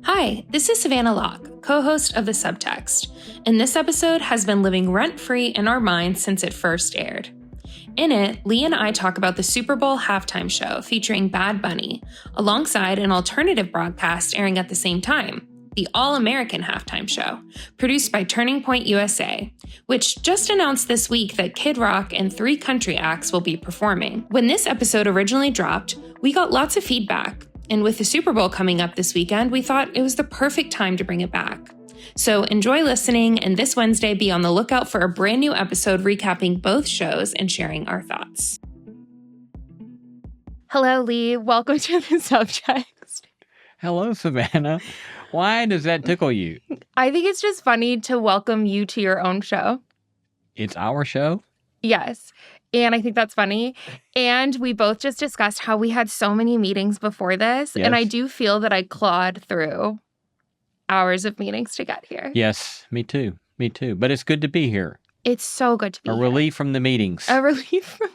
Hi, this is Savannah Locke, co-host of the Subtext, and this episode has been living rent-free in our minds since it first aired. In it, Lee and I talk about the Super Bowl halftime show featuring Bad Bunny, alongside an alternative broadcast airing at the same time, the All-American Halftime Show, produced by Turning Point USA, which just announced this week that Kid Rock and 3 country acts will be performing. When this episode originally dropped, we got lots of feedback, and with the Super Bowl coming up this weekend, we thought it was the perfect time to bring it back. So enjoy listening, and this Wednesday be on the lookout for a brand new episode recapping both shows and sharing our thoughts. Hello, Lee. Welcome to the Subtext. Hello, Savannah. Why does that tickle you? I think it's just funny to welcome you to your own show. It's our show? Yes. And I think that's funny. And we both just discussed how we had so many meetings before this. Yes. And I do feel that I clawed through hours of meetings to get here. Yes, me too. Me too. But it's good to be here. It's so good to be A here. relief from the meetings. A relief from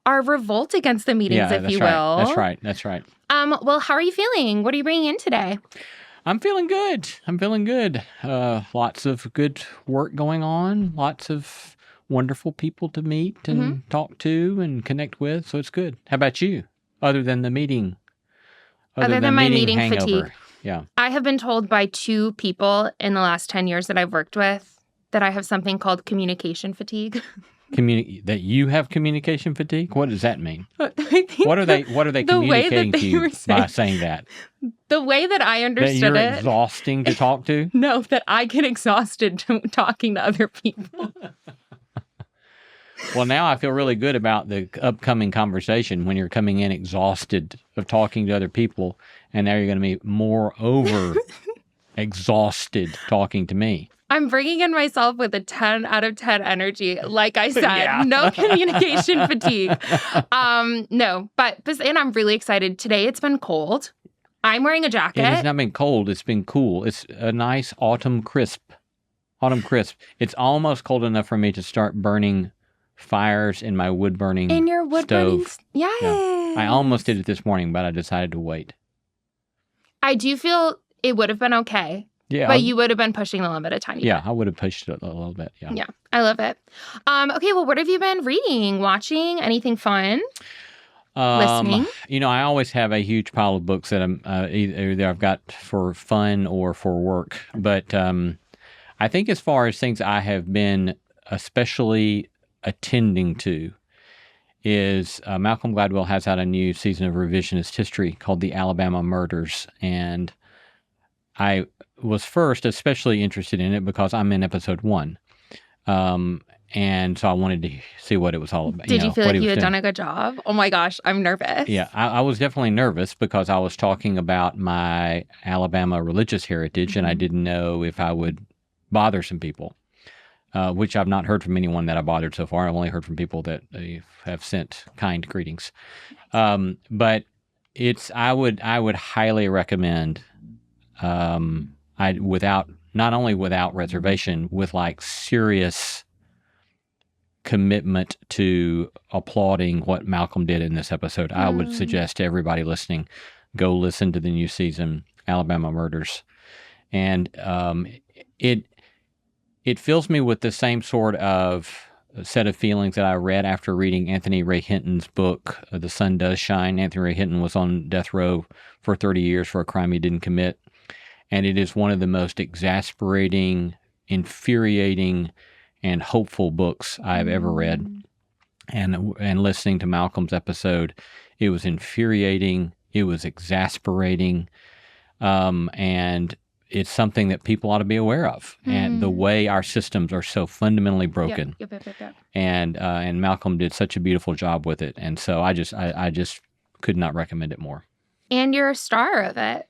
our revolt against the meetings, if you will. That's right. That's right. Well, how are you feeling? What are you bringing in today? I'm feeling good. Lots of good work going on. Lots of wonderful people to meet and talk to and connect with. So it's good. How about you? Other than the meeting? Other than my meeting hangover. fatigue. Yeah. I have been told by 2 people in the last 10 years that I've worked with that I have something called communication fatigue. That you have communication fatigue? What does that mean? I think What are they communicating to you by saying that? The way that I That understood you're it. exhausting to talk to? No, that I get exhausted talking to other people. Well, now I feel really good about the upcoming conversation when you're coming in exhausted of talking to other people, and now you're going to be moreover exhausted talking to me. I'm bringing in myself with a 10 out of 10 energy. Like I said, Yeah. No communication fatigue. No, but and I'm really excited. Today it's been cold. I'm wearing a jacket. It has not been cold. It's been cool. It's a nice autumn crisp. It's almost cold enough for me to start burning fires in my wood-burning In your wood burning. stove. Yes. Yeah. I almost did it this morning, but I decided to wait. I do feel it would have been okay. Yeah. But you would have been pushing the limit a tiny bit. Yeah, I would have pushed it a little bit. Yeah. Yeah, I love it. Okay, well, what have you been reading, watching? Anything fun? Listening? You know, I always have a huge pile of books that I'm either I've got for fun or for work. But I think as far as things I have been especially attending to is Malcolm Gladwell has out a new season of revisionist history called The Alabama Murders. And I was first especially interested in it because I'm in episode 1. And so I wanted to see what it was all about. Did you feel like you had doing. done a good job? Oh my gosh, I'm nervous. Yeah, I was definitely nervous because I was talking about my Alabama religious heritage, and I didn't know if I would bother some people, which I've not heard from anyone that I bothered so far. I've only heard from people that have sent kind greetings. But I would highly recommend, not only without reservation, with like serious commitment to applauding what Malcolm did in this episode. I would suggest to everybody listening, go listen to the new season, Alabama Murders. And it fills me with the same sort of set of feelings that I read after reading Anthony Ray Hinton's book, The Sun Does Shine. Anthony Ray Hinton was on death row for 30 years for a crime he didn't commit. And it is one of the most exasperating, infuriating, and hopeful books I've ever read. And listening to Malcolm's episode, it was infuriating, it was exasperating, and it's something that people ought to be aware of. And the way our systems are so fundamentally broken. Yep. And Malcolm did such a beautiful job with it. And so I just could not recommend it more. And you're a star of it.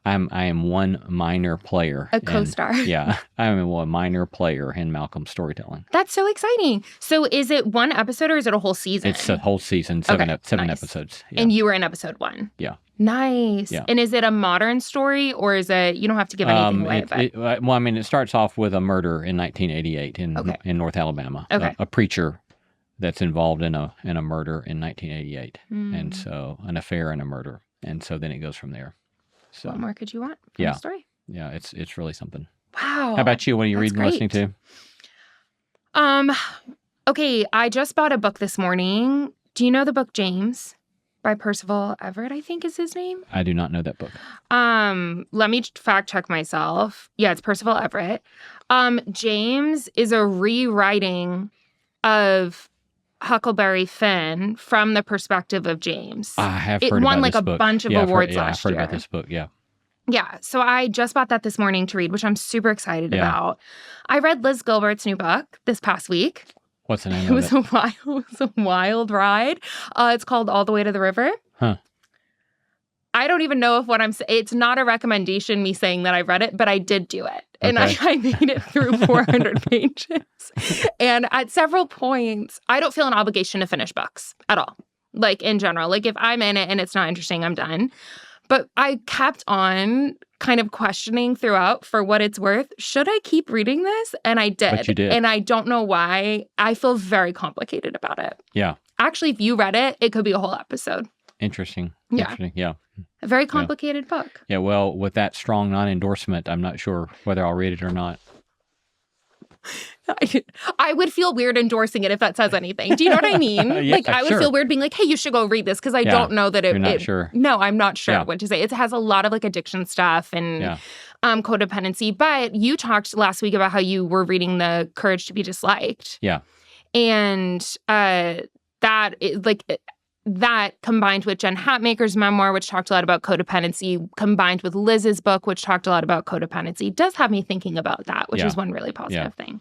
I am one minor player. A co-star. Yeah, I am a minor player in Malcolm's storytelling. That's so exciting. So is it one episode or is it a whole season? It's a whole season, seven Nice. episodes. Yeah. And you were in episode 1. Yeah. Nice. Yeah. And is it a modern story or is it, you don't have to give anything away, but... It starts off with a murder in 1988 in North Alabama. Okay. A preacher that's involved in a murder in 1988. And so an affair and a murder. And so then it goes from there. So, what more could you want from the story? Yeah, it's really something. Wow. How about you? What are you reading and listening to? Okay, I just bought a book this morning. Do you know the book James by Percival Everett, I think is his name? I do not know that book. Let me fact check myself. Yeah, it's Percival Everett. James is a rewriting of Huckleberry Finn from the perspective of James. I have heard about this book. It won like a bunch of awards last year. I've heard about this book, yeah. Yeah, so I just bought that this morning to read, which I'm super excited about. I read Liz Gilbert's new book this past week. What's the name of it? It was a wild ride. It's called All the Way to the River. Huh. I don't even know if what I'm saying, it's not a recommendation me saying that I read it, but I did do it. And Okay. I made it through 400 pages. And at several points, I don't feel an obligation to finish books at all. Like in general, like if I'm in it and it's not interesting, I'm done. But I kept on kind of questioning throughout for what it's worth. Should I keep reading this? And I did. But you did. And I don't know why. I feel very complicated about it. Yeah. Actually, if you read it, it could be a whole episode. Interesting. Yeah. Interesting. Yeah. A very complicated book. Yeah. Well, with that strong non-endorsement, I'm not sure whether I'll read it or not. I would feel weird endorsing it if that says anything. Do you know what I mean? Yeah, like, I would feel weird being like, hey, you should go read this because I don't know that it... You're not sure. No, I'm not sure Yeah. what to say. It has a lot of like addiction stuff and codependency. But you talked last week about how you were reading The Courage to be Disliked. Yeah. And that combined with Jen Hatmaker's memoir, which talked a lot about codependency, combined with Liz's book, which talked a lot about codependency, does have me thinking about that, which is one really positive thing.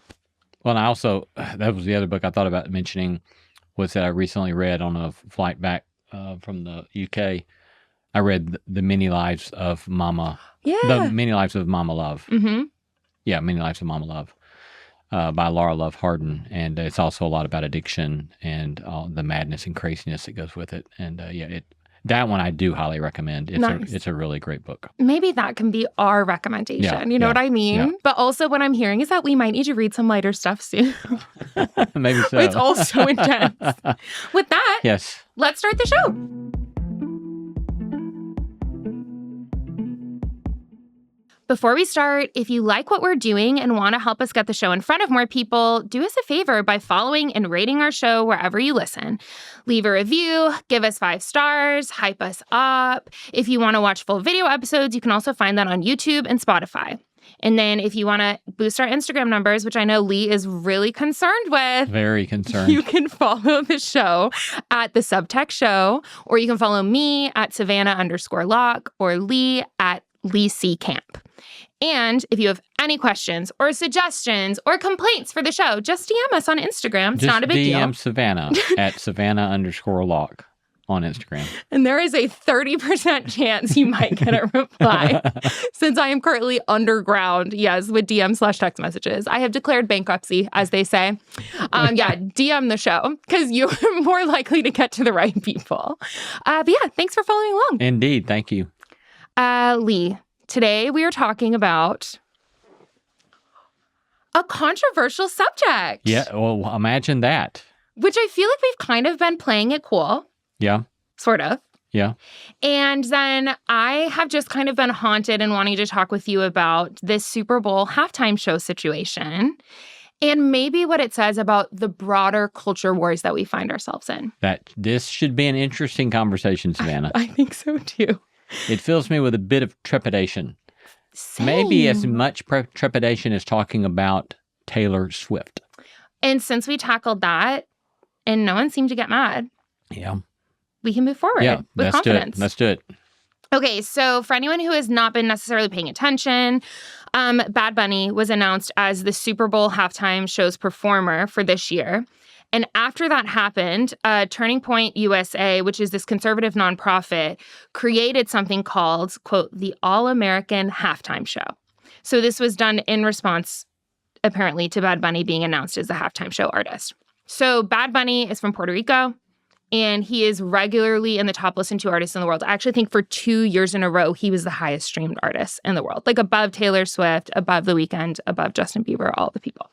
Well, and I also, that was the other book I thought about mentioning, was that I recently read on a flight back from the UK. I read The Many Lives of Mama. Yeah. The Many Lives of Mama Love. Mm-hmm. Yeah, Many Lives of Mama Love by Laura Love Harden. And it's also a lot about addiction and the madness and craziness that goes with it. And that one I do highly recommend. It's a really great book. Maybe that can be our recommendation. You know what I mean? Yeah. But also what I'm hearing is that we might need to read some lighter stuff soon. Maybe so. It's all so intense. With that, Yes. let's start the show. Before we start, if you like what we're doing and want to help us get the show in front of more people, do us a favor by following and rating our show wherever you listen. Leave a review, give us 5 stars, hype us up. If you want to watch full video episodes, you can also find that on YouTube and Spotify. And then if you want to boost our Instagram numbers, which I know Lee is really concerned with. Very concerned. You can follow the show at The Subtext Show, or you can follow me at Savannah_Locke or Lee at Lee C. Camp. And if you have any questions or suggestions or complaints for the show, just DM us on Instagram. It's not a big deal. DM Savannah at Savannah_Locke on Instagram. And there is a 30% chance you might get a reply since I am currently underground, with DM/text messages. I have declared bankruptcy, as they say. DM the show because you're more likely to get to the right people. But thanks for following along. Indeed. Thank you. Lee, today we are talking about a controversial subject. Yeah, well, imagine that. Which I feel like we've kind of been playing it cool. Yeah. Sort of. Yeah. And then I have just kind of been haunted and wanting to talk with you about this Super Bowl halftime show situation and maybe what it says about the broader culture wars that we find ourselves in. This should be an interesting conversation, Savannah. I think so too. It fills me with a bit of trepidation. Same. Maybe as much trepidation as talking about Taylor Swift. And since we tackled that and no one seemed to get mad, we can move forward with confidence. Let's do it. Okay, so for anyone who has not been necessarily paying attention, Bad Bunny was announced as the Super Bowl halftime show's performer for this year. And after that happened, Turning Point USA, which is this conservative nonprofit, created something called, quote, the All-American Halftime Show. So this was done in response, apparently, to Bad Bunny being announced as the halftime show artist. So Bad Bunny is from Puerto Rico, and he is regularly in the top listened to artists in the world. I actually think for 2 years in a row, he was the highest streamed artist in the world, like above Taylor Swift, above The Weeknd, above Justin Bieber, all the people.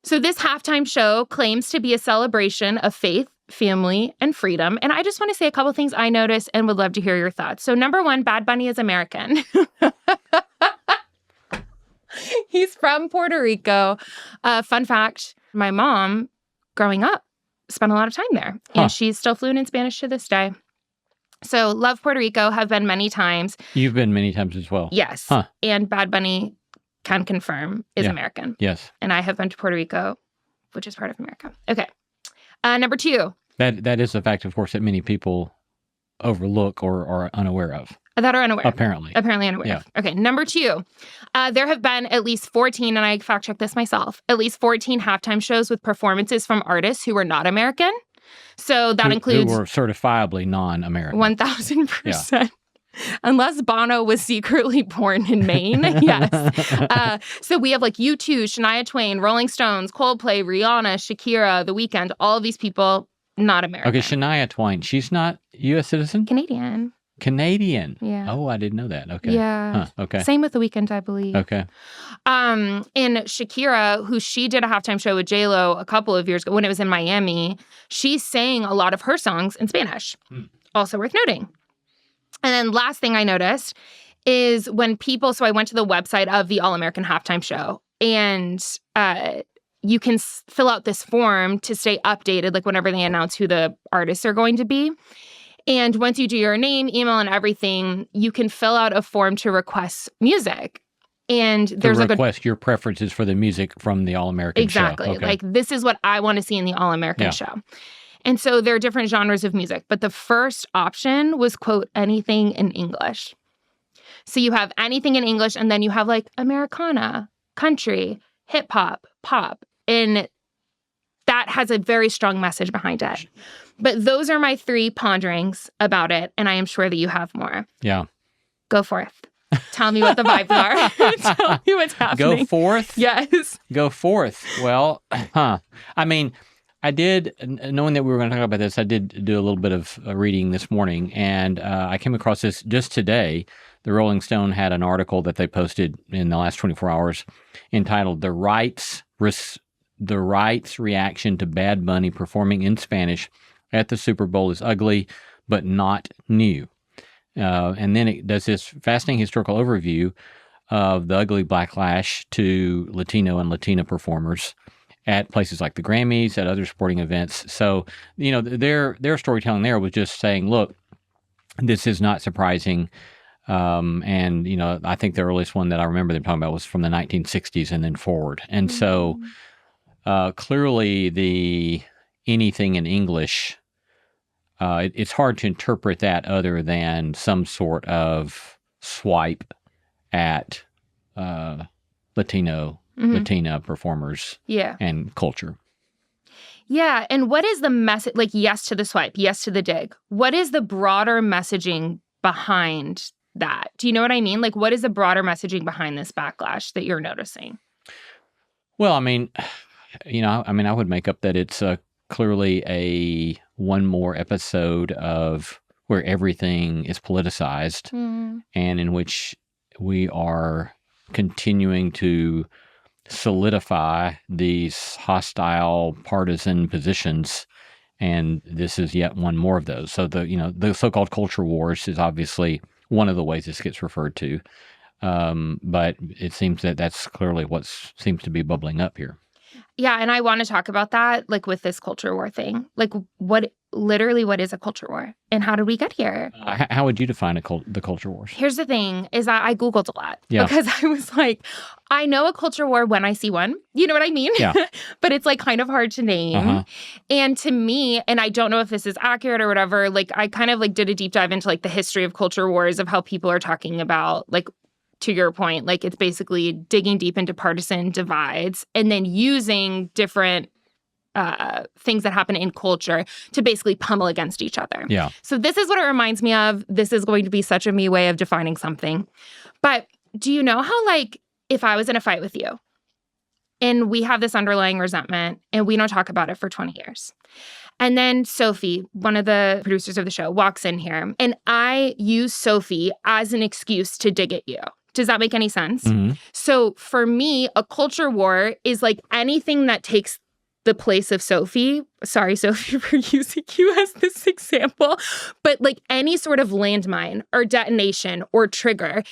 So this halftime show claims to be a celebration of faith family, and freedom. And I just want to say a couple things I noticed and would love to hear your thoughts. So number one, Bad Bunny is American. He's from Puerto Rico. Fun fact, my mom, growing up, spent a lot of time there. And she's still fluent in Spanish to this day. So love Puerto Rico, have been many times. You've been many times as well. Yes. And Bad Bunny, can confirm, is American. Yes. And I have been to Puerto Rico, which is part of America. Okay. Number two. That is a fact, of course, that many people overlook or are unaware of. That are unaware. Apparently unaware of. Okay. Number two. There have been at least 14, and I fact-checked this myself, at least 14 halftime shows with performances from artists who were not American. So that includes... Who were certifiably non-American. 1,000%. Yeah. Unless Bono was secretly born in Maine, yes. So we have like U2, Shania Twain, Rolling Stones, Coldplay, Rihanna, Shakira, The Weeknd, all of these people, not American. Okay, Shania Twain, she's not U.S. citizen? Canadian. Yeah. Oh, I didn't know that. Okay. Yeah. Okay. Same with The Weeknd, I believe. Okay. And Shakira, who she did a halftime show with J-Lo a couple of years ago when it was in Miami, she sang a lot of her songs in Spanish. Also worth noting. And then last thing I noticed is when people, so I went to the website of the All-American Halftime Show, and you can fill out this form to stay updated, like whenever they announce who the artists are going to be. And once you do your name, email, and everything, you can fill out a form to request music. And there's your preferences for the music from the All-American show. Exactly. Okay. Like, this is what I want to see in the All-American show. And so there are different genres of music. But the first option was, quote, anything in English. So you have anything in English, and then you have like Americana, country, hip hop, pop. And that has a very strong message behind it. But those are my 3 ponderings about it. And I am sure that you have more. Yeah. Go forth. Tell me what the vibes are. Tell me what's happening. Go forth? Yes. Go forth. Well, I mean, I did, knowing that we were going to talk about this, I did do a little bit of reading this morning, and I came across this just today. The Rolling Stone had an article that they posted in the last 24 hours entitled "The Right's Reaction to Bad Bunny Performing in Spanish at the Super Bowl is Ugly, but Not New." And then it does this fascinating historical overview of the ugly backlash to Latino and Latina performers at places like the Grammys, at other sporting events. So, you know, their storytelling there was just saying, look, this is not surprising. And, you know, I think the earliest one that I remember them talking about was from the 1960s and then forward. And so clearly the anything in English, it's hard to interpret that other than some sort of swipe at Latina performers and culture. Yeah. And what is the message? Like, yes to the swipe, yes to the dig. What is the broader messaging behind that? Do you know what I mean? Like, what is the broader messaging behind this backlash that you're noticing? Well, I mean, I would make up that it's clearly one more episode of where everything is politicized and in which we are continuing to solidify these hostile partisan positions, and this is yet one more of those. So the so-called culture wars is obviously one of the ways this gets referred to, but it seems that that's clearly what seems to be bubbling up here. Yeah, and I want to talk about that, like with this culture war thing. Like, what is a culture war, and how did we get here? How would you define the culture wars? Here's the thing, is that I Googled a lot because I was like, I know a culture war when I see one. You know what I mean? Yeah. But it's like kind of hard to name. And to me, and I don't know if this is accurate or whatever, like I kind of like did a deep dive into like the history of culture wars, of how people are talking about, like, to your point, like it's basically digging deep into partisan divides and then using different things that happen in culture to basically pummel against each other. Yeah. So this is what it reminds me of. This is going to be such a me way of defining something. But do you know how, like, if I was in a fight with you and we have this underlying resentment and we don't talk about it for 20 years, and then Sophie, one of the producers of the show, walks in here and I use Sophie as an excuse to dig at you. Does that make any sense? So for me, a culture war is like anything that takes the place of Sophie. Sorry, Sophie, for using you as this example. But like any sort of landmine or detonation or trigger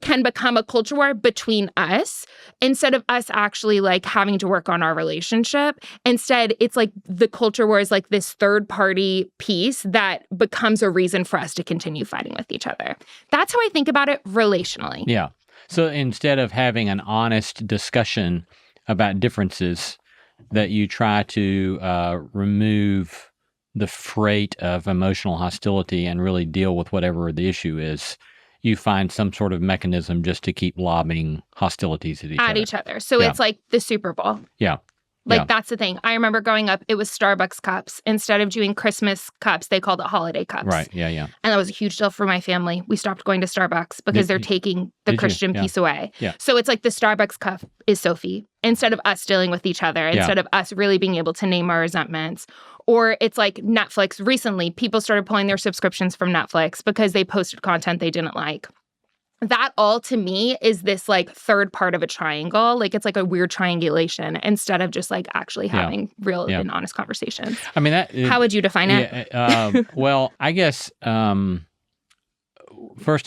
can become a culture war between us instead of us actually like having to work on our relationship. Instead, it's like the culture war is like this third party piece that becomes a reason for us to continue fighting with each other. That's how I think about it relationally. Yeah. So instead of having an honest discussion about differences, that you try to remove the freight of emotional hostility and really deal with whatever the issue is, you find some sort of mechanism just to keep lobbing hostilities at each other. So it's like the Super Bowl. Yeah. Like, that's the thing. I remember growing up, it was Starbucks cups. Instead of doing Christmas cups, they called it holiday cups. Right. Yeah, yeah. And that was a huge deal for my family. We stopped going to Starbucks because they're taking the Christian piece away. Yeah. So it's like the Starbucks cup is Sophie. Instead of us dealing with each other, instead of us really being able to name our resentments. Or it's like Netflix. Recently, people started pulling their subscriptions from Netflix because they posted content they didn't like. That all to me is this like third part of a triangle. Like it's like a weird triangulation instead of just like actually having real and honest conversations. I mean, how would you define it? Well, I guess first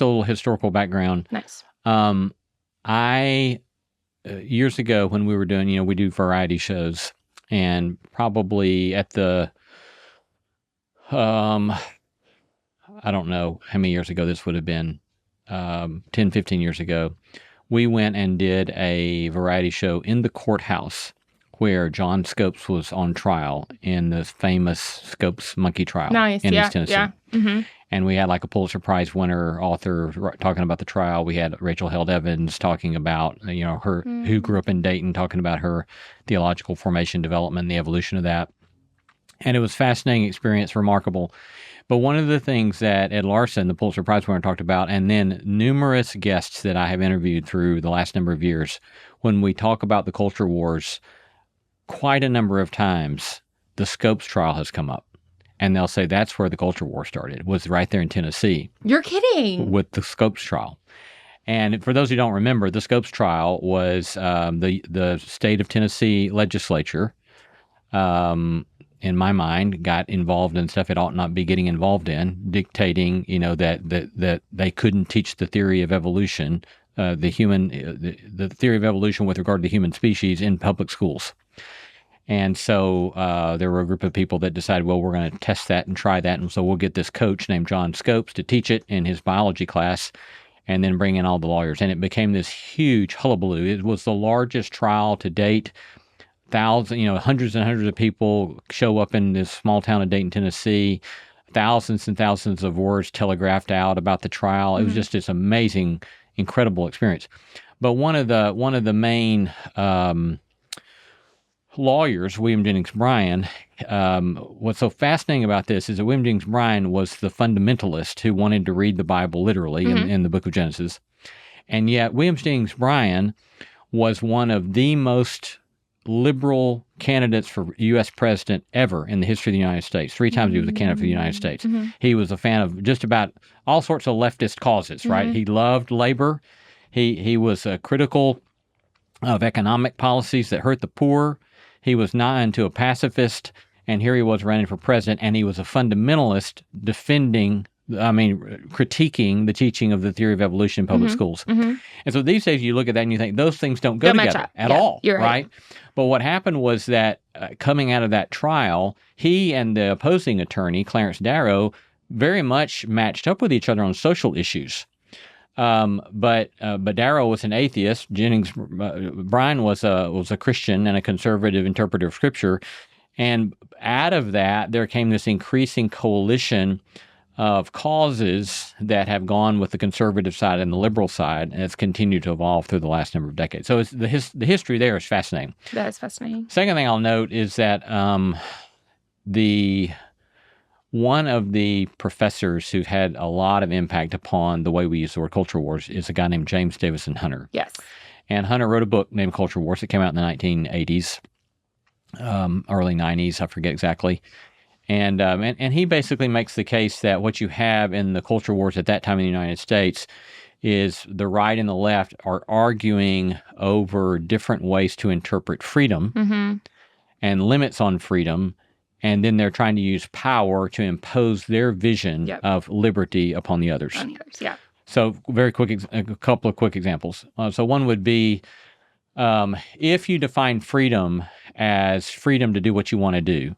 a little historical background. Nice. I years ago when we were doing, we do variety shows, and probably at the I don't know how many years ago this would have been. 10, 15 years ago, we went and did a variety show in the courthouse where John Scopes was on trial in the famous Scopes monkey trial in East Tennessee. Yeah. Mm-hmm. And we had like a Pulitzer Prize winner author talking about the trial. We had Rachel Held Evans talking about, her who grew up in Dayton, talking about her theological formation, development, and the evolution of that. And it was a fascinating experience, remarkable. But one of the things that Ed Larson, the Pulitzer Prize winner, talked about, and then numerous guests that I have interviewed through the last number of years, when we talk about the culture wars, quite a number of times the Scopes trial has come up. And they'll say that's where the culture war started. It was right there in Tennessee. You're kidding. With the Scopes trial. And for those who don't remember, the Scopes trial was the state of Tennessee legislature, in my mind, got involved in stuff it ought not be getting involved in, dictating, that they couldn't teach the theory of evolution, the theory of evolution with regard to the human species in public schools. And so there were a group of people that decided, well, we're going to test that and try that. And so we'll get this coach named John Scopes to teach it in his biology class and then bring in all the lawyers. And it became this huge hullabaloo. It was the largest trial to date. Hundreds and hundreds of people show up in this small town of Dayton, Tennessee. Thousands and thousands of words telegraphed out about the trial. It was just this amazing, incredible experience. But one of the main lawyers, William Jennings Bryan, what's so fascinating about this is that William Jennings Bryan was the fundamentalist who wanted to read the Bible literally in the book of Genesis. And yet William Jennings Bryan was one of the most liberal candidates for U.S. president ever in the history of the United States. 3 times he was a candidate for the United States. He was a fan of just about all sorts of leftist causes, right? He loved labor. He was critical of economic policies that hurt the poor. He was nigh unto a pacifist, and here he was running for president, and he was a fundamentalist critiquing the teaching of the theory of evolution in public schools. And so these days you look at that and you think those things don't go together at all, right? But what happened was that coming out of that trial, he and the opposing attorney, Clarence Darrow, very much matched up with each other on social issues. But Darrow was an atheist. Bryan was a Christian and a conservative interpreter of Scripture. And out of that, there came this increasing coalition of causes that have gone with the conservative side and the liberal side, and it's continued to evolve through the last number of decades. So the history there is fascinating. That is fascinating. Second thing I'll note is that one of the professors who had a lot of impact upon the way we use the word culture wars is a guy named James Davison Hunter. Yes. And Hunter wrote a book named Culture Wars. It came out in the 1980s, early 90s, I forget exactly. And he basically makes the case that what you have in the culture wars at that time in the United States is the right and the left are arguing over different ways to interpret freedom. and limits on freedom, and then they're trying to use power to impose their vision of liberty upon the others. Yeah. So a couple of quick examples. So one would be if you define freedom as freedom to do what you want to do,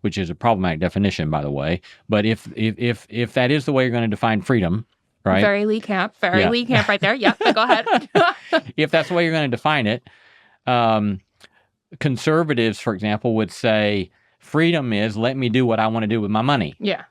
which is a problematic definition, by the way. But if that is the way you're going to define freedom, right? Very Lee camp right there. Yeah, go ahead. If that's the way you're going to define it, conservatives, for example, would say freedom is let me do what I want to do with my money. Yeah.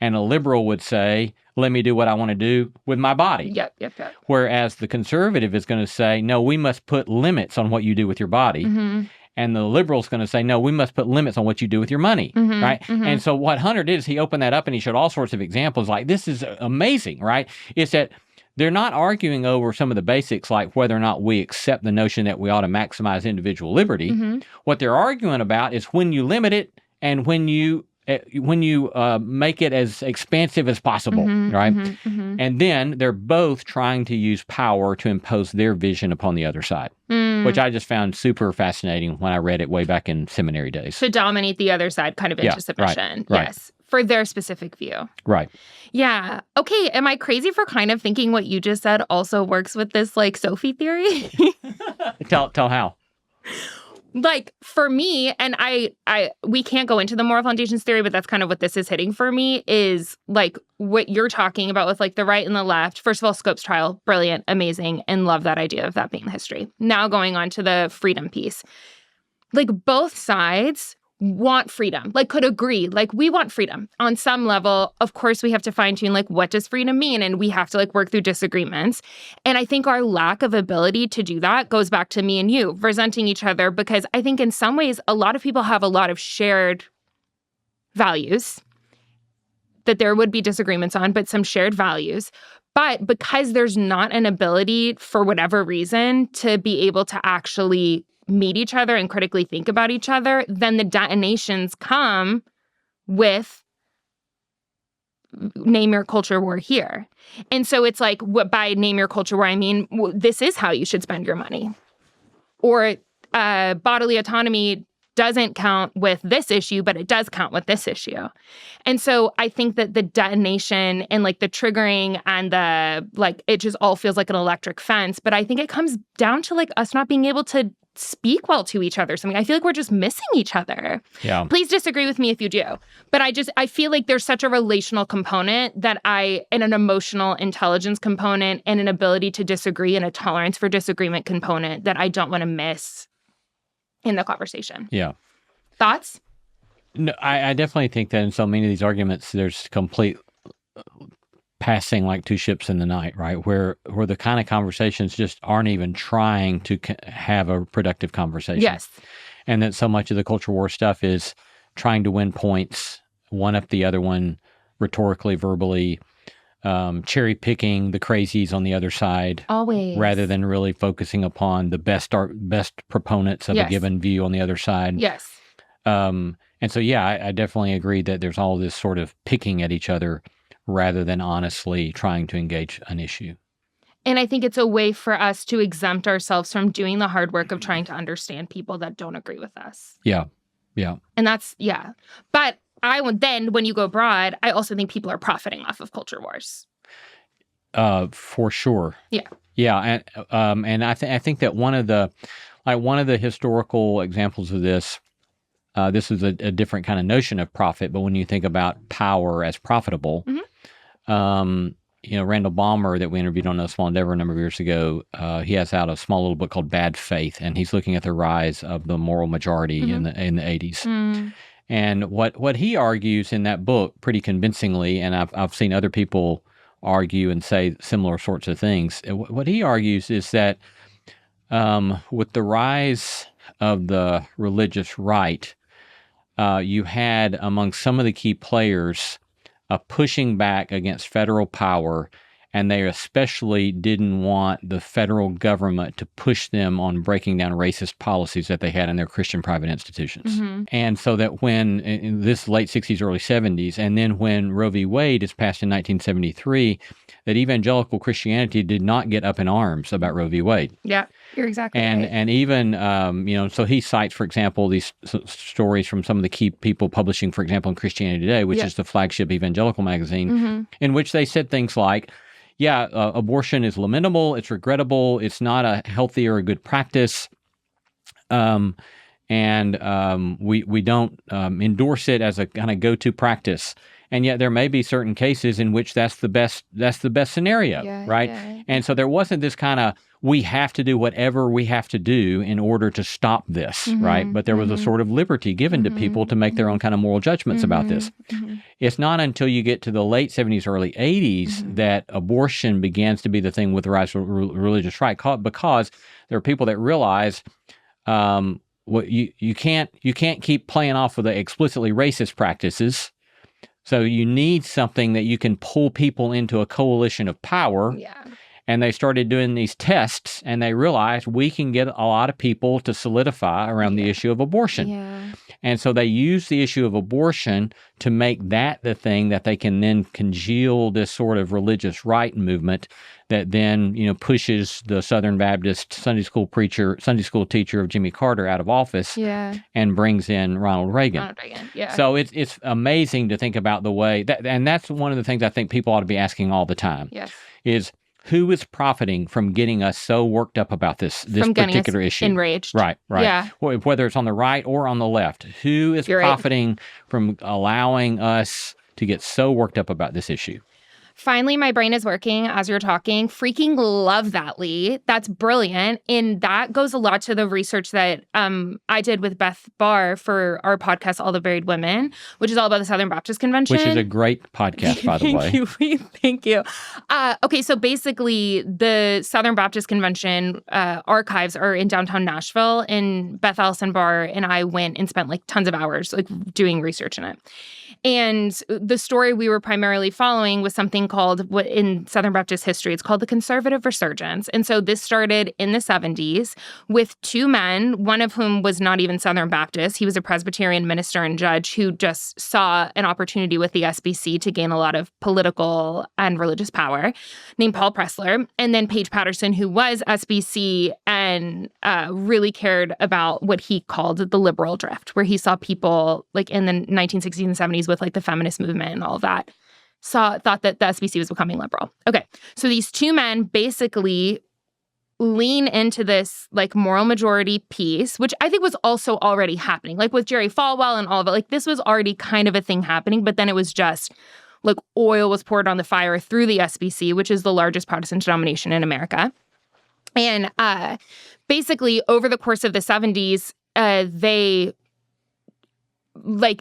And a liberal would say, let me do what I want to do with my body. Yep. Whereas the conservative is going to say, no, we must put limits on what you do with your body. Mm-hmm. And the liberal's going to say, no, we must put limits on what you do with your money, right? Mm-hmm. And so what Hunter did is he opened that up and he showed all sorts of examples like, this is amazing, right? It's that they're not arguing over some of the basics like whether or not we accept the notion that we ought to maximize individual liberty. Mm-hmm. What they're arguing about is when you limit it and when you make it as expansive as possible, right? Mm-hmm. And then they're both trying to use power to impose their vision upon the other side, which I just found super fascinating when I read it way back in seminary days. To dominate the other side kind of into submission. Right. Yes. For their specific view. Right. Yeah. Okay. Am I crazy for kind of thinking what you just said also works with this like Sophie theory? Tell how. Like for me, and we can't go into the moral foundations theory, but that's kind of what this is hitting for me is like what you're talking about with like the right and the left. First of all, Scopes trial, brilliant, amazing, and love that idea of that being the history. Now going on to the freedom piece. Like both sides want freedom, like could agree, like we want freedom on some level. Of course, we have to fine tune, like, what does freedom mean? And we have to like work through disagreements. And I think our lack of ability to do that goes back to me and you resenting each other, because I think in some ways, a lot of people have a lot of shared values that there would be disagreements on, but some shared values. But because there's not an ability for whatever reason to be able to actually meet each other and critically think about each other, then the detonations come with name your culture war here. And so it's like, what by name your culture war, I mean, this is how you should spend your money. Or bodily autonomy doesn't count with this issue, but it does count with this issue. And so I think that the detonation and like the triggering and the like, it just all feels like an electric fence. But I think it comes down to like us not being able to speak well to each other. Something I feel like we're just missing each other. Yeah. Please disagree with me if you do. But I feel like there's such a relational component and an emotional intelligence component and an ability to disagree and a tolerance for disagreement component that I don't want to miss in the conversation. Yeah. Thoughts? No, I definitely think that in so many of these arguments, there's complete passing like two ships in the night, right? Where the kind of conversations just aren't even trying to have a productive conversation. Yes. And that so much of the culture war stuff is trying to win points, one up the other one, rhetorically, verbally, cherry picking the crazies on the other side. Always. Rather than really focusing upon the best proponents of a given view on the other side. Yes. And so, yeah, I definitely agree that there's all this sort of picking at each other rather than honestly trying to engage an issue. And I think it's a way for us to exempt ourselves from doing the hard work of trying to understand people that don't agree with us. Yeah. Yeah. And that's, yeah. But then when you go broad, I also think people are profiting off of culture wars. For sure. Yeah. Yeah. And I think that one of the historical examples of this, this is a different kind of notion of profit, but when you think about power as profitable, Randall Balmer that we interviewed on A Small Endeavor a number of years ago, he has out a small little book called Bad Faith, and he's looking at the rise of the moral majority in the 80s. And what he argues in that book pretty convincingly, and I've seen other people argue and say similar sorts of things, what he argues is that with the rise of the religious right, you had among some of the key players a pushing back against federal power and they especially didn't want the federal government to push them on breaking down racist policies that they had in their Christian private institutions. And so that when, in this late 60s, early 70s, and then when Roe v. Wade is passed in 1973, that evangelical Christianity did not get up in arms about Roe v. Wade. Yeah, you're exactly right. And even, so he cites, for example, these stories from some of the key people publishing, for example, in Christianity Today, which is the flagship evangelical magazine, in which they said things like, abortion is lamentable, it's regrettable, it's not a healthy or a good practice, and we don't endorse it as a kind of go-to practice. And yet there may be certain cases in which that's the best scenario, right? Yeah. And so there wasn't this kind of, we have to do whatever we have to do in order to stop this, right? But there was a sort of liberty given to people to make their own kind of moral judgments about this. It's not until you get to the late 70s, early 80s that abortion begins to be the thing with the rise of religious right, because there are people that realize you can't keep playing off of the explicitly racist practices. So you need something that you can pull people into a coalition of power. Yeah. And they started doing these tests, and they realized we can get a lot of people to solidify around the issue of abortion. Yeah. And so they use the issue of abortion to make that the thing that they can then congeal this sort of religious right movement that then, pushes the Southern Baptist Sunday school teacher of Jimmy Carter out of office and brings in Ronald Reagan. So it's amazing to think about the way, and that's one of the things I think people ought to be asking all the time, is who is profiting from getting us so worked up about this particular issue? Enraged. Right. Yeah. Whether it's on the right or on the left, who is profiting from allowing us to get so worked up about this issue? Finally, my brain is working as you're talking. Freaking love that, Lee. That's brilliant. And that goes a lot to the research that I did with Beth Barr for our podcast, All the Buried Women, which is all about the Southern Baptist Convention. Which is a great podcast, by the way. Thank you. Okay, so basically, the Southern Baptist Convention archives are in downtown Nashville, and Beth Allison Barr and I went and spent tons of hours doing research in it. And the story we were primarily following was something called, what in Southern Baptist history, it's called the conservative resurgence. And so this started in the 70s with two men, one of whom was not even Southern Baptist. He was a Presbyterian minister and judge who just saw an opportunity with the SBC to gain a lot of political and religious power, named Paul Pressler. And then Paige Patterson, who was SBC and really cared about what he called the liberal drift, where he saw people in the 1960s and 70s with the feminist movement and all of that, thought that the SBC was becoming liberal. Okay, so these two men basically lean into this moral majority piece, which I think was also already happening, with Jerry Falwell and all of it. This was already kind of a thing happening, but then it was just oil was poured on the fire through the SBC, which is the largest Protestant denomination in America. And basically, over the course of the 70s, they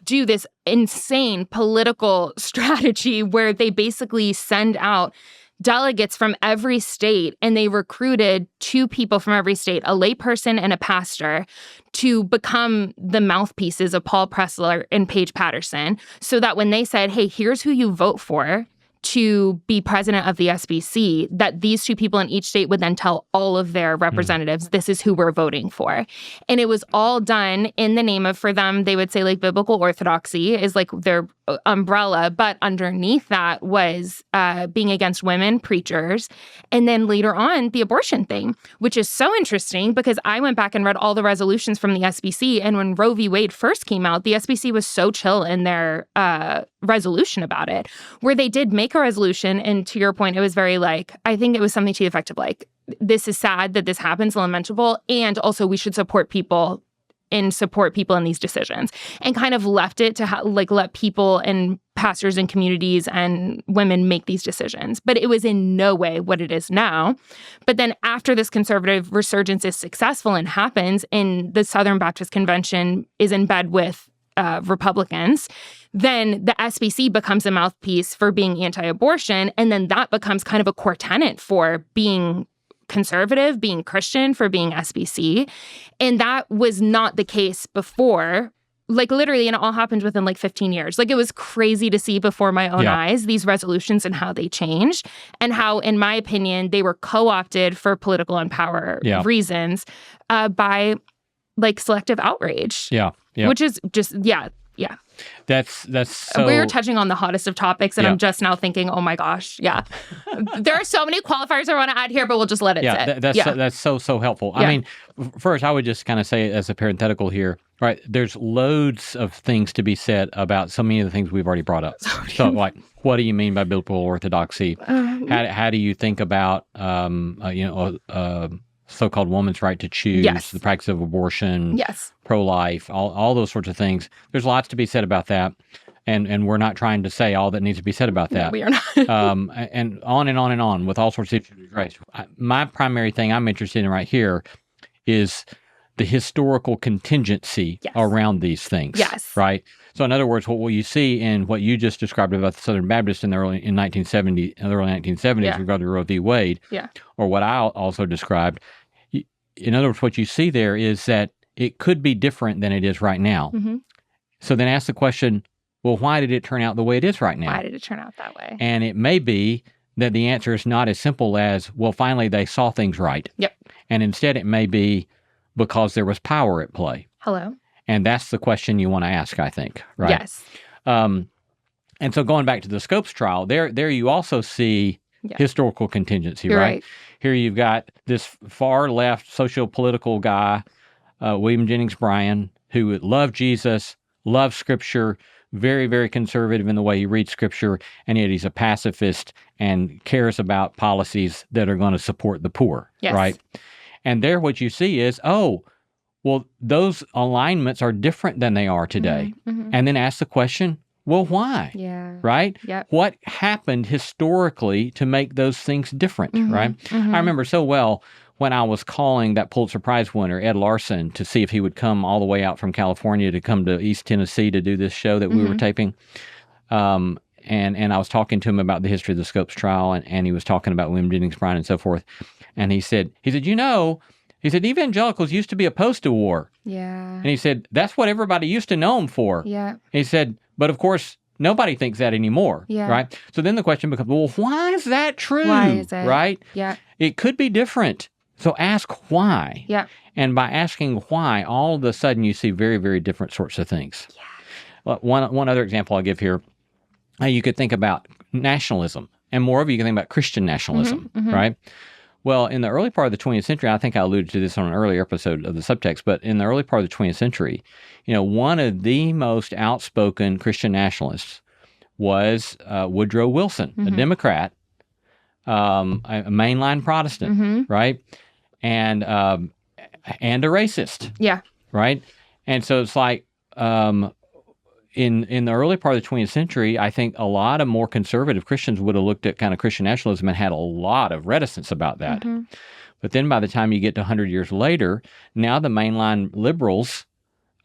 do this insane political strategy where they basically send out delegates from every state, and they recruited two people from every state, a layperson and a pastor, to become the mouthpieces of Paul Pressler and Paige Patterson, so that when they said, hey, here's who you vote for to be president of the SBC, that these two people in each state would then tell all of their representatives, this is who we're voting for. And it was all done in the name of, for them, they would say biblical orthodoxy is their umbrella, but underneath that was being against women, preachers, and then later on, the abortion thing, which is so interesting because I went back and read all the resolutions from the SBC, and when Roe v. Wade first came out, the SBC was so chill in their resolution about it, where they did make a resolution, and to your point, it was very I think it was something to the effect of this is sad that this happens, lamentable, and also we should support people in these decisions, and kind of left it to let people and pastors and communities and women make these decisions. But it was in no way what it is now. But then after this conservative resurgence is successful and happens, and the Southern Baptist Convention is in bed with Republicans, then the SBC becomes a mouthpiece for being anti-abortion, and then that becomes kind of a core tenet for being conservative, being Christian, for being SBC. And that was not the case before like literally, and it all happened within like 15 years. Like it was crazy to see before my own eyes, these resolutions and how they changed and how, in my opinion, they were co-opted for political and power reasons by like selective outrage. Yeah. Which is just, yeah. That's so... We're touching on the hottest of topics, and I'm just now thinking, oh my gosh, there are so many qualifiers I want to add here, but we'll just let it sit. That's so helpful. I mean, first, I would just kind of say as a parenthetical here, right, there's loads of things to be said about so many of the things we've already brought up. So, like, what do you mean by biblical orthodoxy? How do you think about, so-called woman's right to choose, the practice of abortion, pro-life, all those sorts of things. There's lots to be said about that, and we're not trying to say all that needs to be said about that. No, we are not. And on and on and on with all sorts of issues. Right. My primary thing I'm interested in right here is the historical contingency around these things. Right. So in other words, what you see in what you just described about the Southern Baptists in the early 1970s regarding Roe v. Wade, or what I also described. In other words, what you see there is that it could be different than it is right now. So then ask the question, well, why did it turn out the way it is right now? Why did it turn out that way? And it may be that the answer is not as simple as, well, finally they saw things right. And instead it may be because there was power at play. And that's the question you want to ask, I think, right? And so going back to the Scopes trial, there you also see historical contingency, right? Here you've got this far-left socio-political guy, William Jennings Bryan, who loved Jesus, loved Scripture, very, very conservative in the way he reads Scripture, and yet he's a pacifist and cares about policies that are going to support the poor, right? And there what you see is, well, those alignments are different than they are today. And then ask the question, well, why? Right? What happened historically to make those things different, right? I remember so well when I was calling that Pulitzer Prize winner, Ed Larson, to see if he would come all the way out from California to come to East Tennessee to do this show that we were taping. And I was talking to him about the history of the Scopes trial, and he was talking about William Jennings Bryan and so forth. And he said, evangelicals used to be opposed to war. And he said, that's what everybody used to know them for. He said, but of course, nobody thinks that anymore, right? So then the question becomes, well, why is that true? Why is it? Right? It could be different. So ask why. And by asking why, all of a sudden you see very, very different sorts of things. One other example I'll give here, you could think about nationalism. And moreover, you can think about Christian nationalism, right? Well, in the early part of the 20th century, I think I alluded to this on an earlier episode of the Subtext, but in the early part of the 20th century, one of the most outspoken Christian nationalists was Woodrow Wilson, a Democrat, a mainline Protestant, right? And a racist, right? And so it's like in the early part of the 20th century, I think a lot of more conservative Christians would have looked at kind of Christian nationalism and had a lot of reticence about that. But then by the time you get to 100 years later, now the mainline liberals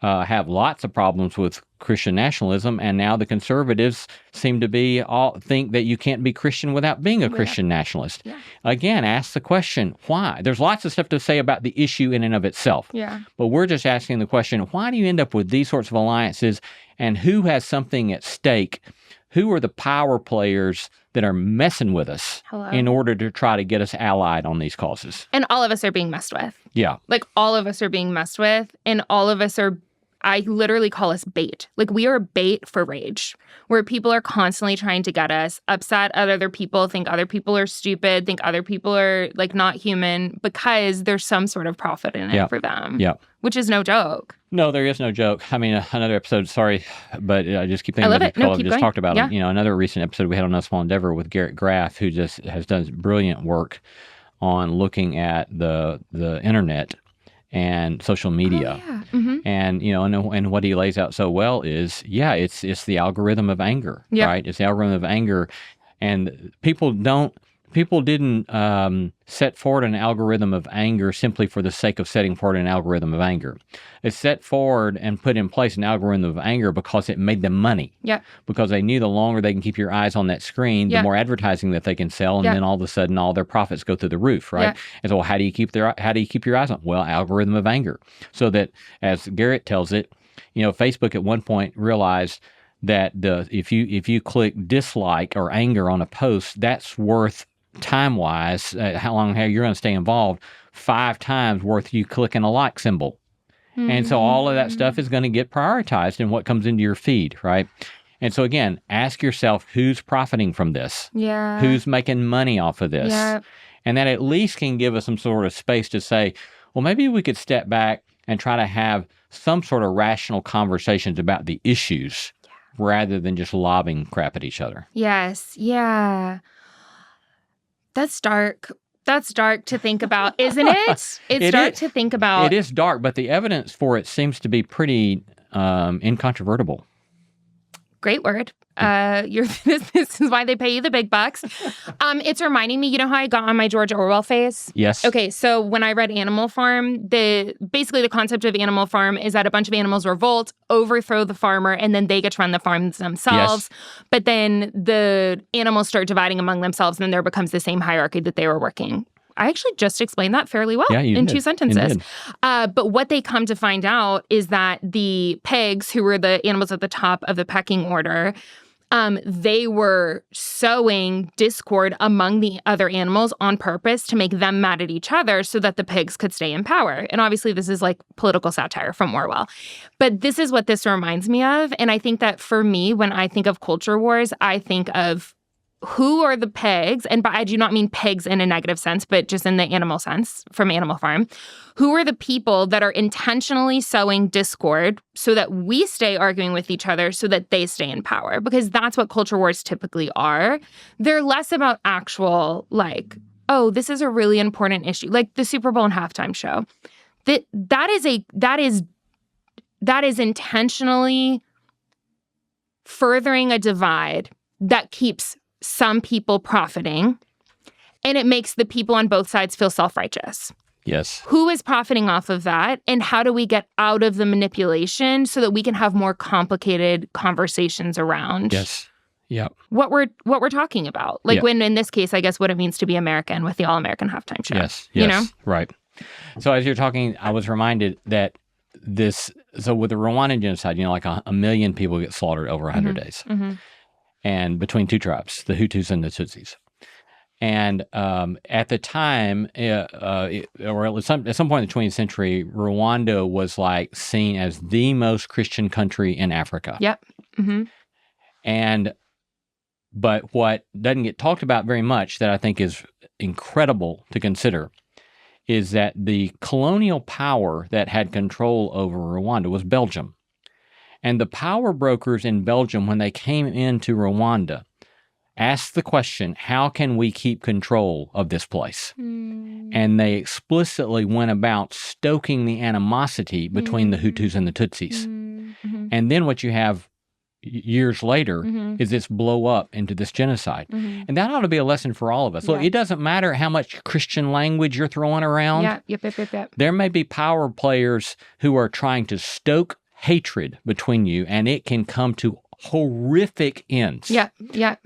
have lots of problems with Christian nationalism, and now the conservatives seem to think that you can't be Christian without being a Christian nationalist. Again, ask the question, why? There's lots of stuff to say about the issue in and of itself. But we're just asking the question, why do you end up with these sorts of alliances, and who has something at stake? Who are the power players that are messing with us in order to try to get us allied on these causes? And all of us are being messed with. Like all of us are being messed with, and all of us are, I literally call us bait. Like we are bait for rage, where people are constantly trying to get us upset at other people, think other people are stupid, think other people are like not human, because there's some sort of profit in it for them. Which is no joke. No, there is no joke. I mean, another episode, sorry, but I just keep thinking about it. Just talked about it. Another recent episode we had on No Small Endeavor with Garrett Graff, who just has done brilliant work on looking at the internet and social media. And and what he lays out so well is it's the algorithm of anger, right? It's the algorithm of anger, and people didn't set forward an algorithm of anger simply for the sake of setting forward an algorithm of anger. It set forward and put in place an algorithm of anger because it made them money. Because they knew the longer they can keep your eyes on that screen, the more advertising that they can sell, and then all of a sudden all their profits go through the roof, right? And so how do you keep your eyes on? Well, algorithm of anger. So that, as Garrett tells it, Facebook at one point realized that if you click dislike or anger on a post, that's worth time-wise, how long you're going to stay involved, 5 times worth you clicking a like symbol. And so all of that stuff is going to get prioritized in what comes into your feed, right? And so again, ask yourself, who's profiting from this? Yeah. Who's making money off of this? Yeah. And that at least can give us some sort of space to say, well, maybe we could step back and try to have some sort of rational conversations about the issues rather than just lobbing crap at each other. Yes. Yeah. That's dark. That's dark to think about, isn't it? It's dark to think about. It is dark, but the evidence for it seems to be pretty incontrovertible. Great word. This is why they pay you the big bucks. It's reminding me, you know how I got on my George Orwell phase? Yes. Okay, so when I read Animal Farm, basically the concept of Animal Farm is that a bunch of animals revolt, overthrow the farmer, and then they get to run the farms themselves. Yes. But then the animals start dividing among themselves, and then there becomes the same hierarchy that they were working. I actually just explained that fairly well in 2 sentences. But what they come to find out is that the pigs, who were the animals at the top of the pecking order, they were sowing discord among the other animals on purpose to make them mad at each other so that the pigs could stay in power. And obviously this is like political satire from Orwell. But this is what this reminds me of. And I think that for me, when I think of culture wars, I think of who are the pigs, and I do not mean pigs in a negative sense, but just in the animal sense from Animal Farm. Who are the people that are intentionally sowing discord so that we stay arguing with each other so that they stay in power? Because that's what culture wars typically are. They're less about actual, like, oh, this is a really important issue, like the Super Bowl and halftime show. That is intentionally furthering a divide that keeps some people profiting, and it makes the people on both sides feel self-righteous. Yes. Who is profiting off of that, and how do we get out of the manipulation so that we can have more complicated conversations around what we're talking about? Like when, in this case, I guess what it means to be American with the All-American Halftime Show. Yes. You know? Right. So as you're talking, I was reminded that so with the Rwandan genocide, like a million people get slaughtered over 100 days. Mm-hmm. And between 2 tribes, the Hutus and the Tutsis. And at the time, or at some point in the 20th century, Rwanda was like seen as the most Christian country in Africa. Yep. Mm-hmm. But what doesn't get talked about very much that I think is incredible to consider is that the colonial power that had control over Rwanda was Belgium. And the power brokers in Belgium, when they came into Rwanda, asked the question, how can we keep control of this place? And they explicitly went about stoking the animosity between the Hutus and the Tutsis. And then what you have years later is this blow up into this genocide. And that ought to be a lesson for all of us. Look, it doesn't matter how much Christian language you're throwing around. Yep. There may be power players who are trying to stoke hatred between you, and it can come to horrific ends. Yeah.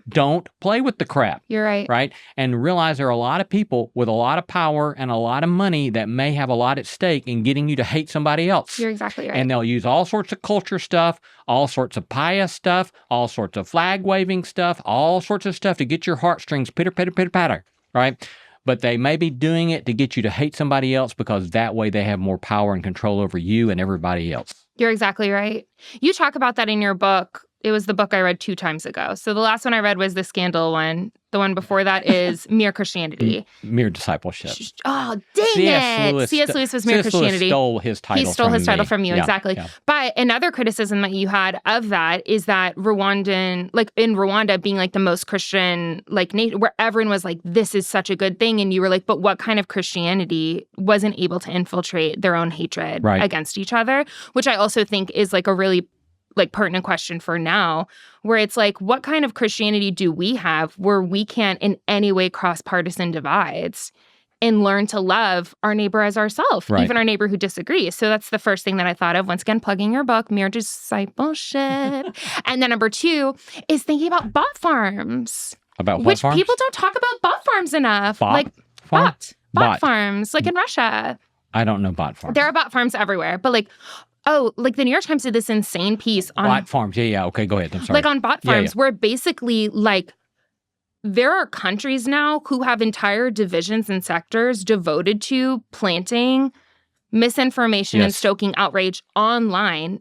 Don't play with the crap. You're right. Right? And realize there are a lot of people with a lot of power and a lot of money that may have a lot at stake in getting you to hate somebody else. You're exactly right. And they'll use all sorts of culture stuff, all sorts of pious stuff, all sorts of flag-waving stuff, all sorts of stuff to get your heartstrings pitter-patter, right? But they may be doing it to get you to hate somebody else because that way they have more power and control over you and everybody else. You're exactly right. You talk about that in your book. It was the book I read 2 times ago. So the last one I read was the scandal one. The one before that is Mere Christianity. Mere Discipleship. Oh, dang it. C.S. Lewis was Mere Christianity. Lewis stole his title from me. He stole his title from you, exactly. Yeah. But another criticism that you had of that is that Rwandan, like in Rwanda being like the most Christian, like where everyone was like, this is such a good thing. And you were like, but what kind of Christianity wasn't able to infiltrate their own hatred against each other? Which I also think is like a really like pertinent question for now, where it's like, what kind of Christianity do we have where we can't in any way cross partisan divides and learn to love our neighbor as ourselves, even our neighbor who disagrees? So that's the first thing that I thought of. Once again, plugging your book, Mere Discipleship. And then number 2 is thinking about bot farms. About what which farms? People don't talk about bot farms enough. Bot farms, like in Russia. I don't know bot farms. There are bot farms everywhere, but like Oh, like the New York Times did this insane piece on bot farms. Yeah. Okay, go ahead. I'm sorry. Like on bot farms, where basically like there are countries now who have entire divisions and sectors devoted to planting misinformation and stoking outrage online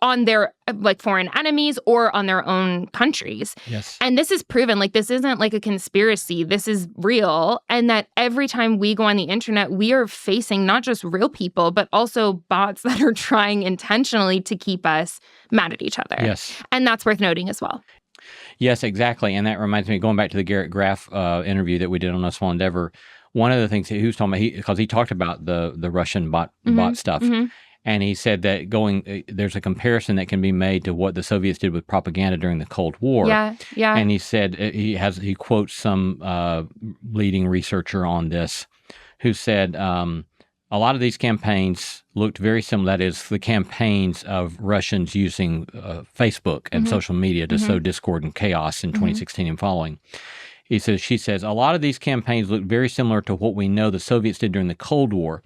on their like foreign enemies or on their own countries. Yes. And this is proven, like this isn't like a conspiracy. This is real. And that every time we go on the internet, we are facing not just real people, but also bots that are trying intentionally to keep us mad at each other. Yes. And that's worth noting as well. Yes, exactly. And that reminds me, going back to the Garrett Graff interview that we did on A Small Endeavor, one of the things he was talking about, because he talked about the Russian bot stuff, and he said that there's a comparison that can be made to what the Soviets did with propaganda during the Cold War. Yeah. And he said he quotes some leading researcher on this, who said a lot of these campaigns looked very similar. That is, the campaigns of Russians using Facebook and social media to sow discord and chaos in 2016 and following. She says, a lot of these campaigns look very similar to what we know the Soviets did during the Cold War,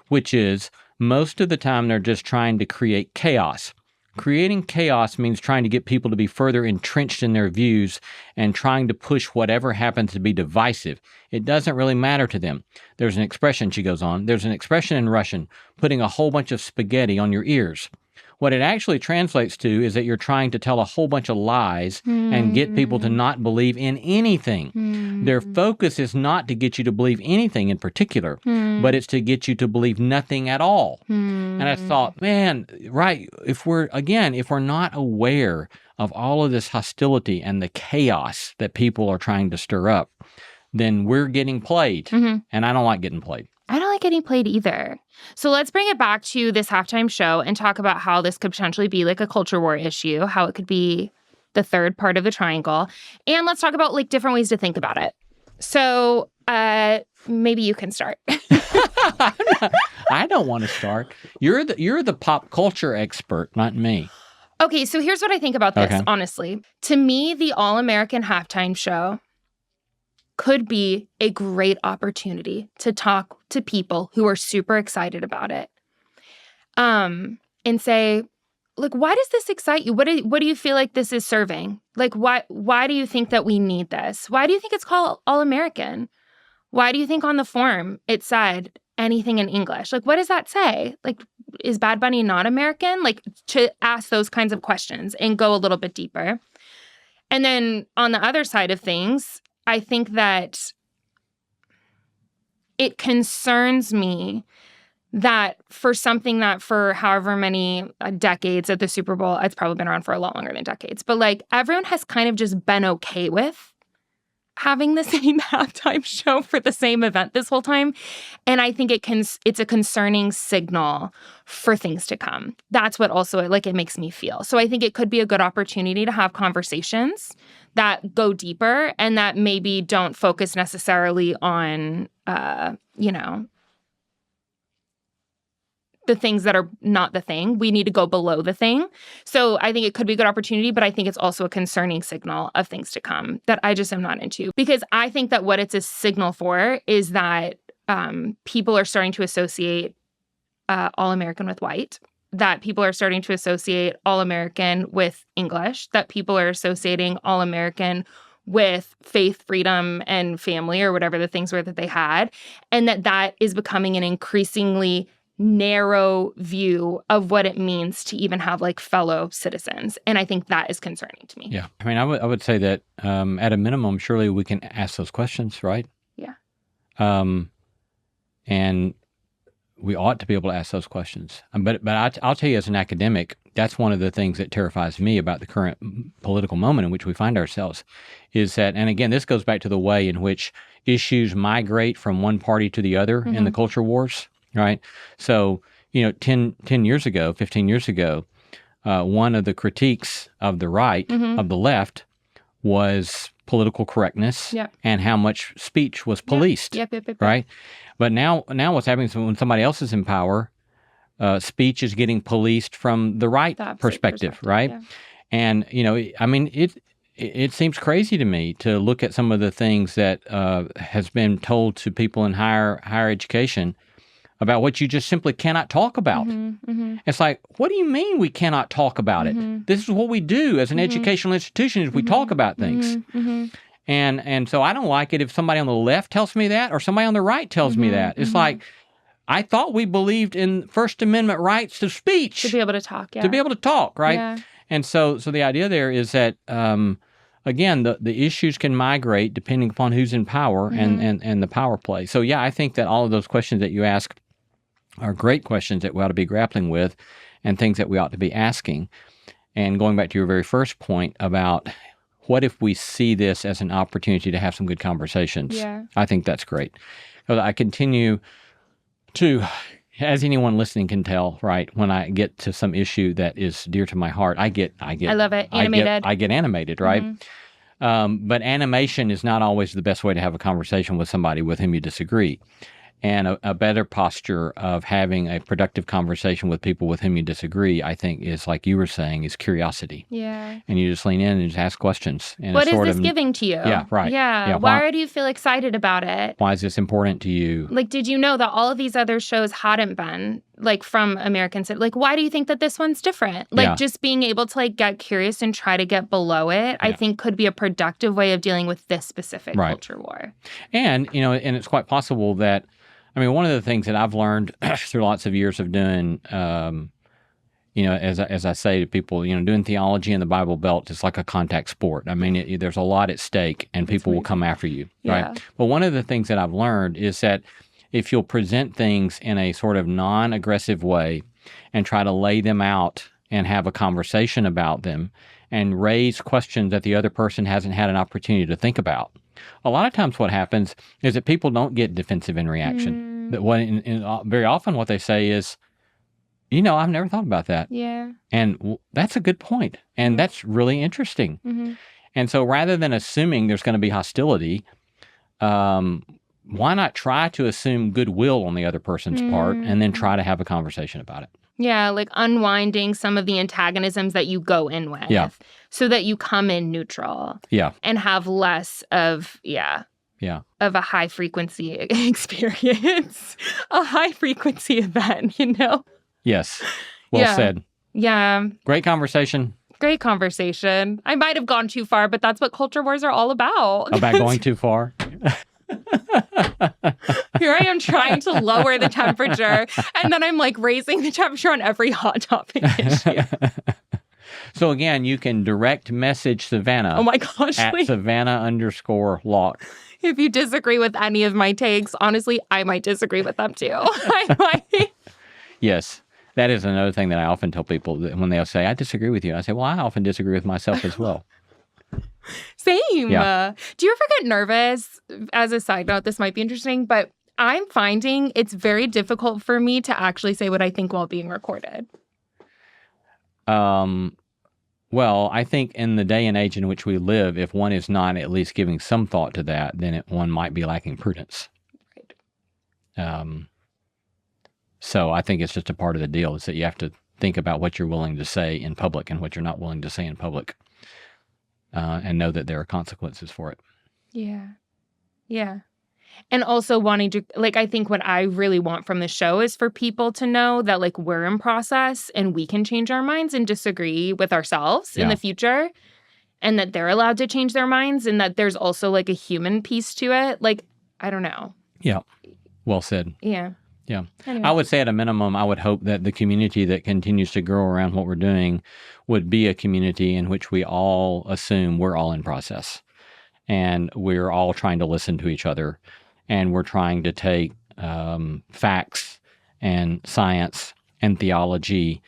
which is most of the time they're just trying to create chaos. Creating chaos means trying to get people to be further entrenched in their views and trying to push whatever happens to be divisive. It doesn't really matter to them. There's an expression, she goes on, there's an expression in Russian, putting a whole bunch of spaghetti on your ears. What it actually translates to is that you're trying to tell a whole bunch of lies and get people to not believe in anything. Their focus is not to get you to believe anything in particular, but it's to get you to believe nothing at all. And I thought, man, right, if we're not aware of all of this hostility and the chaos that people are trying to stir up, then we're getting played. And I don't like getting played. I don't like getting played either. So let's bring it back to this halftime show and talk about how this could potentially be like a culture war issue, how it could be the third part of the triangle. And let's talk about like different ways to think about it. So maybe you can start. I don't want to start. You're the pop culture expert, not me. Okay, so here's what I think about this, honestly. To me, the All-American halftime show could be a great opportunity to talk to people who are super excited about it. And say, like, why does this excite you? What do you feel like this is serving? Like, why do you think that we need this? Why do you think it's called All-American? Why do you think on the form it said anything in English? Like, what does that say? Like, is Bad Bunny not American? Like, to ask those kinds of questions and go a little bit deeper. And then on the other side of things, I think that it concerns me that for something that for however many decades at the Super Bowl, it's probably been around for a lot longer than decades, but like everyone has kind of just been okay with having the same halftime show for the same event this whole time. And I think it's a concerning signal for things to come. That's what also it makes me feel. So I think it could be a good opportunity to have conversations that go deeper and that maybe don't focus necessarily on, the things that are not the thing. We need to go below the thing. So I think it could be a good opportunity, but I think it's also a concerning signal of things to come that I just am not into. Because I think that what it's a signal for is that people are starting to associate All-American with white, that people are starting to associate All-American with English, that people are associating All-American with faith, freedom, and family, or whatever the things were that they had, and that is becoming an increasingly narrow view of what it means to even have like fellow citizens. And I think that is concerning to me. Yeah. I mean, I would say that at a minimum, surely we can ask those questions, right? Yeah. And we ought to be able to ask those questions. But I'll tell you, as an academic, that's one of the things that terrifies me about the current political moment in which we find ourselves, is that, and again, this goes back to the way in which issues migrate from one party to the other in the culture wars. Right. So, 10 years ago, 15 years ago, one of the critiques of the right, of the left, was political correctness and how much speech was policed. Yep. Right. But now what's happening is when somebody else is in power, speech is getting policed from the right perspective. Right. Yeah. And, I mean, it seems crazy to me to look at some of the things that has been told to people in higher education about what you just simply cannot talk about. It's like, what do you mean we cannot talk about it? This is what we do as an educational institution is we talk about things. And so I don't like it if somebody on the left tells me that or somebody on the right tells me that. It's like, I thought we believed in First Amendment rights of speech. To be able to talk, To be able to talk, right? Yeah. And so the idea there is that, again, the issues can migrate depending upon who's in power and the power play. So, yeah, I think that all of those questions that you ask are great questions that we ought to be grappling with and things that we ought to be asking. And going back to your very first point about what if we see this as an opportunity to have some good conversations? Yeah. I think that's great. I continue to, as anyone listening can tell, right, when I get to some issue that is dear to my heart, I love it. Animated. I get animated, right? But animation is not always the best way to have a conversation with somebody with whom you disagree. And a better posture of having a productive conversation with people with whom you disagree, I think, is like you were saying, is curiosity. Yeah. And you just lean in and just ask questions. And what is this giving to you? Yeah, right. Yeah. Why do you feel excited about it? Why is this important to you? Like, did you know that all of these other shows hadn't been, like, from Americans? Like, why do you think that this one's different? Like, just being able to, like, get curious and try to get below it, I think could be a productive way of dealing with this specific culture war. And, and it's quite possible that, one of the things that I've learned through lots of years of doing, as I say to people, doing theology in the Bible Belt is like a contact sport. There's a lot at stake, and people will come after you, right? But one of the things that I've learned is that if you'll present things in a sort of non-aggressive way and try to lay them out and have a conversation about them and raise questions that the other person hasn't had an opportunity to think about, a lot of times what happens is that people don't get defensive in reaction. That very often what they say is, I've never thought about that. Yeah. And that's a good point. And that's really interesting. And so rather than assuming there's going to be hostility, why not try to assume goodwill on the other person's part and then try to have a conversation about it? Yeah, like unwinding some of the antagonisms that you go in with so that you come in neutral and have less of, of a high frequency experience, a high frequency event, Yes. Well said. Yeah. Great conversation. Great conversation. I might have gone too far, but that's what culture wars are all about. About going too far? Here I am trying to lower the temperature, and then I'm like raising the temperature on every hot topic issue. So again, you can direct message Savannah. Oh my gosh. At Savannah_Locke. If you disagree with any of my takes, honestly, I might disagree with them too. I might. Yes. That is another thing that I often tell people when they'll say, I disagree with you. I say, well, I often disagree with myself as well. Same. Yeah. Do you ever get nervous? As a side note, this might be interesting, but I'm finding it's very difficult for me to actually say what I think while being recorded. Well, I think in the day and age in which we live, if one is not at least giving some thought to that, then one might be lacking prudence. Right. So I think it's just a part of the deal is that you have to think about what you're willing to say in public and what you're not willing to say in public. And know that there are consequences for it. Yeah. Yeah. And also wanting to, like, I think what I really want from the show is for people to know that, like, we're in process and we can change our minds and disagree with ourselves in the future. And that they're allowed to change their minds and that there's also, like, a human piece to it. Like, I don't know. Yeah. Well said. Yeah. Yeah. Anyway. I would say at a minimum, I would hope that the community that continues to grow around what we're doing would be a community in which we all assume we're all in process and we're all trying to listen to each other and we're trying to take facts and science and theology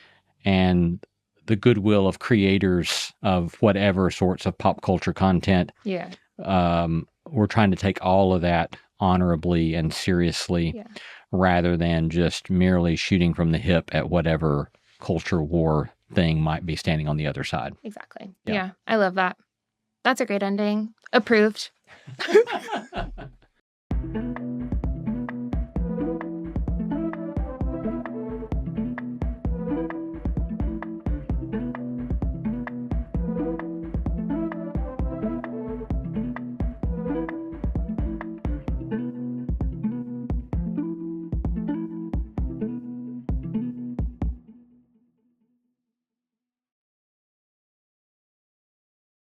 and the goodwill of creators of whatever sorts of pop culture content. Yeah. We're trying to take all of that honorably and seriously. Yeah. Rather than just merely shooting from the hip at whatever culture war thing might be standing on the other side. Exactly. Yeah. I love that. That's a great ending. Approved.